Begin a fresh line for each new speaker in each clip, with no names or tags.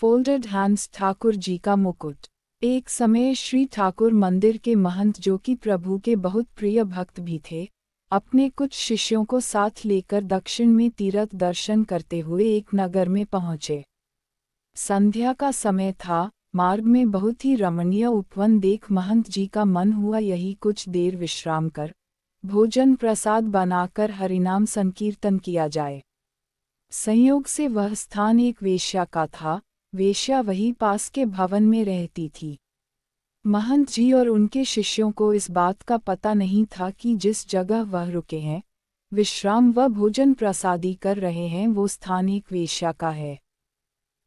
Folded hands Thakur ji का मुकुट। एक समय श्री ठाकुर मंदिर के महंत, जो कि प्रभु के बहुत प्रिय भक्त भी थे, अपने कुछ शिष्यों को साथ लेकर दक्षिण में तीर्थ दर्शन करते हुए एक नगर में पहुँचे। संध्या का समय था। मार्ग में बहुत ही रमणीय उपवन देख महंत जी का मन हुआ यही कुछ देर विश्राम कर भोजन प्रसाद बनाकर हरिनाम संकीर्तन किया जाए। संयोग से वह स्थान एक वेश्या का था। वेश्या वही पास के भवन में रहती थी। महंत जी और उनके शिष्यों को इस बात का पता नहीं था कि जिस जगह वह रुके हैं, विश्राम व भोजन प्रसादी कर रहे हैं, वो स्थान एक वेश्या का है।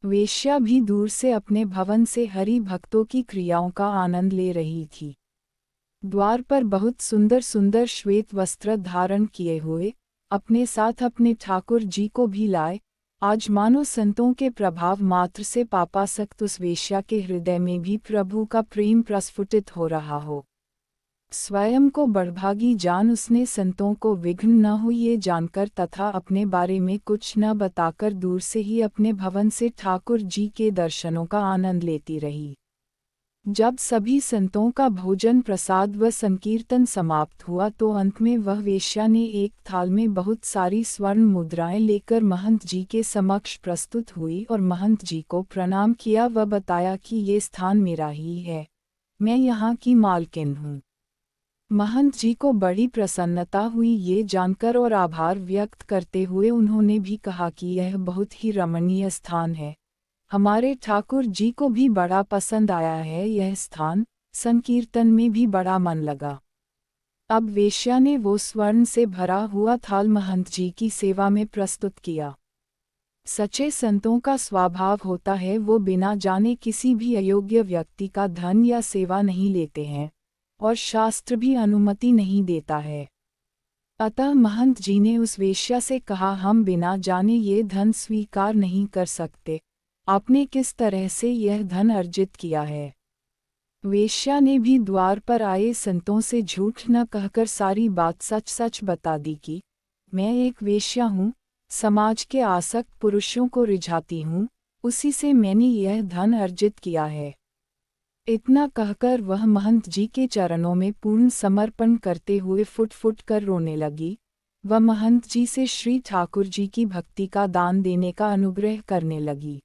वेश्या भी दूर से अपने भवन से हरि भक्तों की क्रियाओं का आनंद ले रही थी। द्वार पर बहुत सुंदर सुंदर श्वेत वस्त्र धारण किए हुए अपने साथ अपने ठाकुर जी को भी लाए। आज मानो संतों के प्रभाव मात्र से पापासक्त उस वेश्या के हृदय में भी प्रभु का प्रेम प्रस्फुटित हो रहा हो। स्वयं को बड़भागी जान उसने संतों को विघ्न न हो ये जानकर तथा अपने बारे में कुछ न बताकर दूर से ही अपने भवन से ठाकुर जी के दर्शनों का आनंद लेती रही। जब सभी संतों का भोजन प्रसाद व संकीर्तन समाप्त हुआ तो अंत में वह वेश्या ने एक थाल में बहुत सारी स्वर्ण मुद्राएं लेकर महंत जी के समक्ष प्रस्तुत हुई और महंत जी को प्रणाम किया व बताया कि ये स्थान मेरा ही है, मैं यहाँ की मालकिन हूँ। महंत जी को बड़ी प्रसन्नता हुई ये जानकर और आभार व्यक्त करते हुए उन्होंने भी कहा कि यह बहुत ही रमणीय स्थान है, हमारे ठाकुर जी को भी बड़ा पसंद आया है यह स्थान, संकीर्तन में भी बड़ा मन लगा। अब वेश्या ने वो स्वर्ण से भरा हुआ थाल महंत जी की सेवा में प्रस्तुत किया। सच्चे संतों का स्वभाव होता है वो बिना जाने किसी भी अयोग्य व्यक्ति का धन या सेवा नहीं लेते हैं और शास्त्र भी अनुमति नहीं देता है। अतः महंत जी ने उस वेश्या से कहा, हम बिना जाने ये धन स्वीकार नहीं कर सकते, आपने किस तरह से यह धन अर्जित किया है। वेश्या ने भी द्वार पर आए संतों से झूठ न कहकर सारी बात सच सच बता दी कि मैं एक वेश्या हूँ, समाज के आसक्त पुरुषों को रिझाती हूँ, उसी से मैंने यह धन अर्जित किया है। इतना कहकर वह महंत जी के चरणों में पूर्ण समर्पण करते हुए फुट फुट कर रोने लगी। वह महंत जी से श्री ठाकुर जी की भक्ति का दान देने का अनुग्रह करने लगी।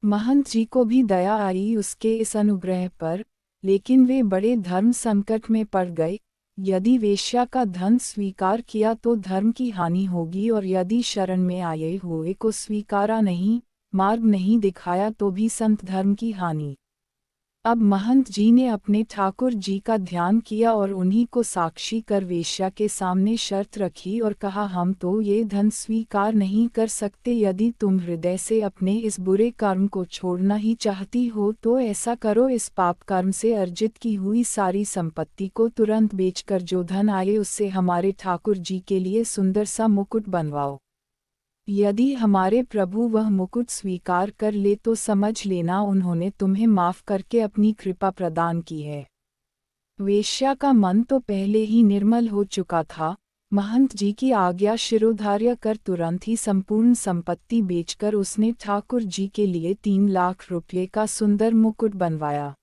महंत जी को भी दया आई उसके इस अनुग्रह पर, लेकिन वे बड़े धर्म संकट में पड़ गए। यदि वेश्या का धन स्वीकार किया तो धर्म की हानि होगी और यदि शरण में आए हुए को स्वीकारा नहीं, मार्ग नहीं दिखाया तो भी संत धर्म की हानि। अब महंत जी ने अपने ठाकुर जी का ध्यान किया और उन्हीं को साक्षी कर वेश्या के सामने शर्त रखी और कहा, हम तो ये धन स्वीकार नहीं कर सकते, यदि तुम हृदय से अपने इस बुरे कर्म को छोड़ना ही चाहती हो तो ऐसा करो, इस पाप कर्म से अर्जित की हुई सारी संपत्ति को तुरंत बेचकर जो धन आए उससे हमारे ठाकुर जी के लिए सुंदर सा मुकुट बनवाओ। यदि हमारे प्रभु वह मुकुट स्वीकार कर ले तो समझ लेना उन्होंने तुम्हें माफ करके अपनी कृपा प्रदान की है। वेश्या का मन तो पहले ही निर्मल हो चुका था। महंत जी की आज्ञा शिरोधार्य कर तुरंत ही संपूर्ण संपत्ति बेचकर उसने ठाकुर जी के लिए 3 लाख रुपये का सुंदर मुकुट बनवाया।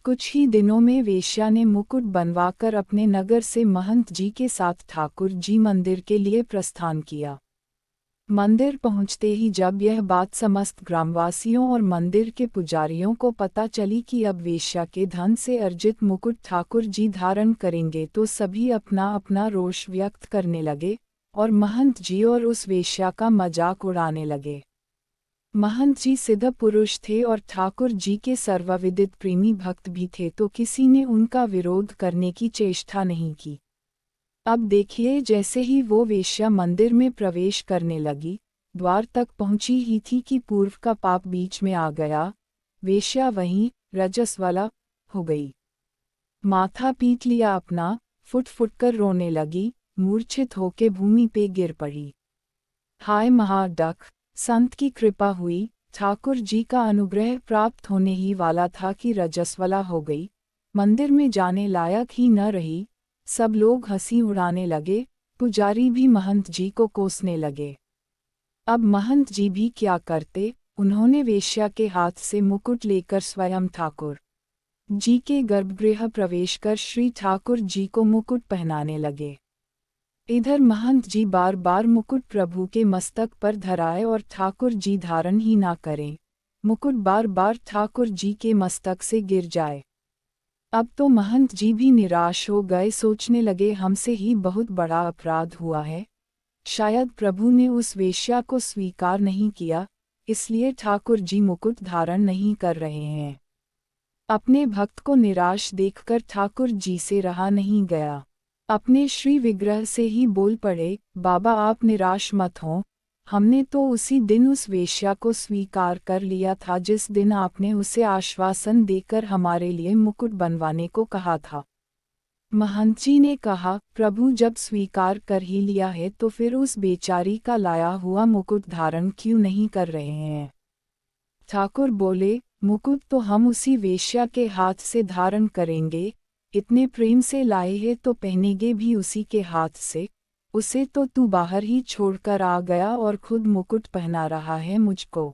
कुछ ही दिनों में वेश्या ने मुकुट बनवाकर अपने नगर से महंत जी के साथ ठाकुर जी मंदिर के लिए प्रस्थान किया। मंदिर पहुंचते ही जब यह बात समस्त ग्रामवासियों और मंदिर के पुजारियों को पता चली कि अब वेश्या के धन से अर्जित मुकुट ठाकुर जी धारण करेंगे तो सभी अपना अपना रोष व्यक्त करने लगे और महंत जी और उस वेश्या का मजाक उड़ाने लगे। महंत जी सिद्ध पुरुष थे और ठाकुर जी के सर्वविदित प्रेमी भक्त भी थे, तो किसी ने उनका विरोध करने की चेष्टा नहीं की। अब देखिए, जैसे ही वो वेश्या मंदिर में प्रवेश करने लगी, द्वार तक पहुंची ही थी कि पूर्व का पाप बीच में आ गया। वेश्या वहीं रजस्वला हो गई। माथा पीट लिया अपना, फुट फुट कर रोने लगी, मूर्छित होके भूमि पे गिर पड़ी। हाय महाडक, संत की कृपा हुई, ठाकुर जी का अनुग्रह प्राप्त होने ही वाला था कि रजस्वला हो गई, मंदिर में जाने लायक ही न रही। सब लोग हंसी उड़ाने लगे, पुजारी भी महंत जी को कोसने लगे। अब महंत जी भी क्या करते, उन्होंने वेश्या के हाथ से मुकुट लेकर स्वयं ठाकुर जी के गर्भगृह प्रवेश कर श्री ठाकुर जी को मुकुट पहनाने लगे। इधर महंत जी बार बार मुकुट प्रभु के मस्तक पर धराए और ठाकुर जी धारण ही ना करें, मुकुट बार बार ठाकुर जी के मस्तक से गिर जाए। अब तो महंत जी भी निराश हो गए, सोचने लगे हमसे ही बहुत बड़ा अपराध हुआ है। शायद प्रभु ने उस वेश्या को स्वीकार नहीं किया, इसलिए ठाकुर जी मुकुट धारण नहीं कर रहे हैं। अपने भक्त को निराश देखकर ठाकुर जी से रहा नहीं गया। अपने श्री विग्रह से ही बोल पड़े, बाबा आप निराश मत हों, हमने तो उसी दिन उस वेश्या को स्वीकार कर लिया था जिस दिन आपने उसे आश्वासन देकर हमारे लिए मुकुट बनवाने को कहा था। महंत जी ने कहा, प्रभु जब स्वीकार कर ही लिया है तो फिर उस बेचारी का लाया हुआ मुकुट धारण क्यों नहीं कर रहे हैं। ठाकुर बोले, मुकुट तो हम उसी वेश्या के हाथ से धारण करेंगे, इतने प्रेम से लाए हैं तो पहनेंगे भी उसी के हाथ से। उसे तो तू बाहर ही छोड़कर आ गया और खुद मुकुट पहना रहा है मुझको।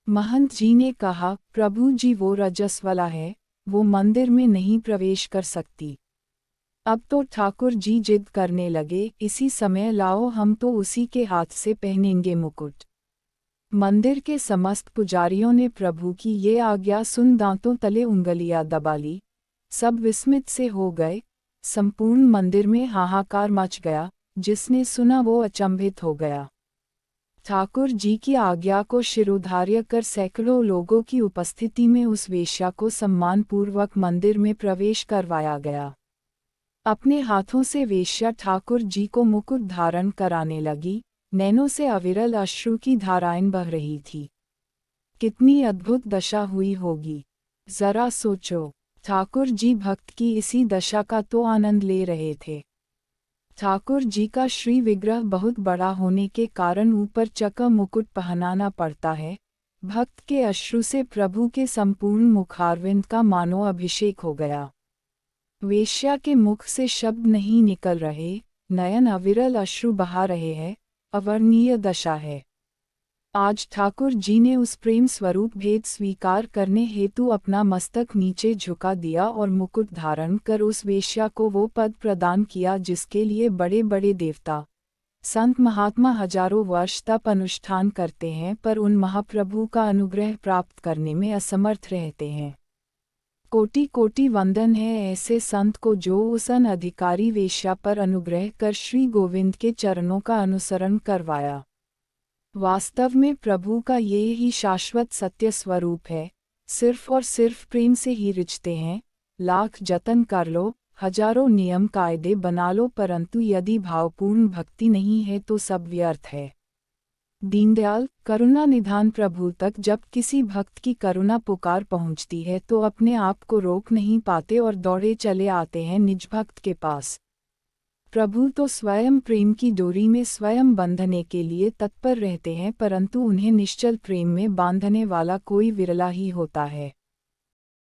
महंत जी ने कहा, प्रभु जी वो रजस्वला है, वो मंदिर में नहीं प्रवेश कर सकती। अब तो ठाकुर जी जिद करने लगे, इसी समय लाओ हम तो उसी के हाथ से पहनेंगे मुकुट। मंदिर के समस्त पुजारियों ने प्रभु की ये आज्ञा सुन दांतों तले उंगलियां दबा ली, सब विस्मित से हो गए। संपूर्ण मंदिर में हाहाकार मच गया, जिसने सुना वो अचंभित हो गया। ठाकुर जी की आज्ञा को शिरोधार्य कर सैकड़ों लोगों की उपस्थिति में उस वेश्या को सम्मानपूर्वक मंदिर में प्रवेश करवाया गया। अपने हाथों से वेश्या ठाकुर जी को मुकुट धारण कराने लगी, नैनों से अविरल अश्रु की धाराएं बह रही थी। कितनी अद्भुत दशा हुई होगी, जरा सोचो। ठाकुर जी भक्त की इसी दशा का तो आनंद ले रहे थे। ठाकुर जी का श्री विग्रह बहुत बड़ा होने के कारण ऊपर चका मुकुट पहनाना पड़ता है। भक्त के अश्रु से प्रभु के संपूर्ण मुखारविंद का मानो अभिषेक हो गया। वेश्या के मुख से शब्द नहीं निकल रहे, नयन अविरल अश्रु बहा रहे हैं, अवर्णनीय दशा है। आज ठाकुर जी ने उस प्रेम स्वरूप भेद स्वीकार करने हेतु अपना मस्तक नीचे झुका दिया और मुकुट धारण कर उस वेश्या को वो पद प्रदान किया जिसके लिए बड़े बड़े देवता संत महात्मा हजारों वर्ष तप अनुष्ठान करते हैं पर उन महाप्रभु का अनुग्रह प्राप्त करने में असमर्थ रहते हैं। कोटि कोटि वंदन है ऐसे संत को जो उस अनधिकारी वेश्या पर अनुग्रह कर श्री गोविंद के चरणों का अनुसरण करवाया। वास्तव में प्रभु का ये ही शाश्वत सत्य स्वरूप है। सिर्फ और सिर्फ प्रेम से ही रिझते हैं। लाख जतन कर लो, हजारों नियम कायदे बना लो, परंतु यदि भावपूर्ण भक्ति नहीं है तो सब व्यर्थ है। दीनदयाल करुणा निधान प्रभु तक जब किसी भक्त की करुणा पुकार पहुंचती है तो अपने आप को रोक नहीं पाते और दौड़े चले आते हैं निज भक्त के पास। प्रभु तो स्वयं प्रेम की डोरी में स्वयं बंधने के लिए तत्पर रहते हैं, परंतु उन्हें निश्चल प्रेम में बांधने वाला कोई विरला ही होता है।